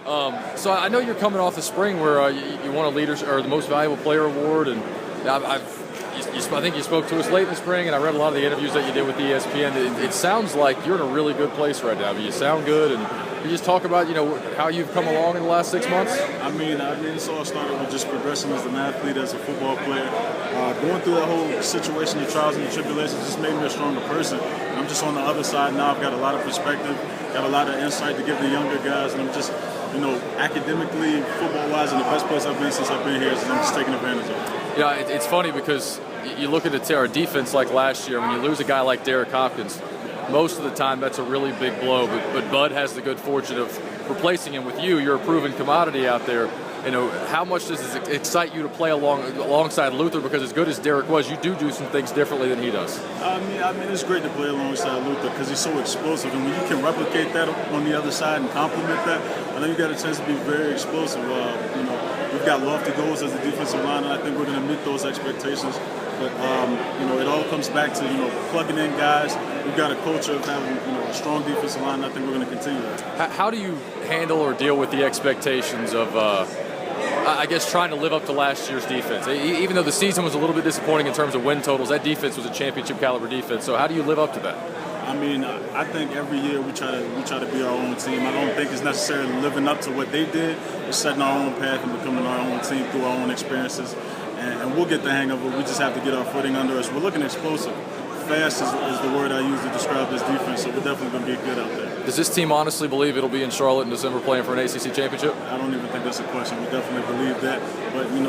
So I know you're coming off the spring where you won a leaders or the most valuable player award, and I think you spoke to us late in the spring, and I read a lot of the interviews that you did with ESPN. It sounds like you're in a really good place right now. I mean, you sound good, and you just talk about how you've come along in the last 6 months. I mean, this all started with just progressing as an athlete, as a football player. Going through that whole situation, the trials and the tribulations, just made me a stronger person. And I'm just on the other side now. I've got a lot of perspective, got a lot of insight to give the younger guys, and I'm just, academically, football-wise, in the best place I've been since I've been here, so I'm just taking advantage of it. Yeah, it's funny because you look at our defense like last year. When you lose a guy like Derek Hopkins, most of the time that's a really big blow. But Bud has the good fortune of replacing him with you. You're a proven commodity out there. How much does it excite you to play alongside Luther? Because as good as Derek was, you do some things differently than he does. I mean, it's great to play alongside Luther because he's so explosive, and when you can replicate that on the other side and complement that, I think you got a chance to be very explosive. We've got lofty goals as a defensive line, and I think we're going to meet those expectations. But it all comes back to plugging in guys. We've got a culture of having a strong defensive line, and I think we're going to continue that. How do you handle or deal with the expectations of? I guess trying to live up to last year's defense. Even though the season was a little bit disappointing in terms of win totals, that defense was a championship caliber defense. So how do you live up to that? I mean, I think every year we try to be our own team. I don't think it's necessarily living up to what they did. We're setting our own path and becoming our own team through our own experiences. And we'll get the hang of it. We just have to get our footing under us. We're looking explosive. Fast is the word I use to describe this defense, so we're definitely going to be good out there. Does this team honestly believe it'll be in Charlotte in December playing for an ACC championship? I don't even think that's a question. We definitely believe that. But, we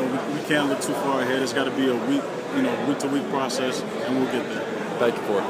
can't look too far ahead. It's got to be a week-to-week process, and we'll get there. Thank you, Corey.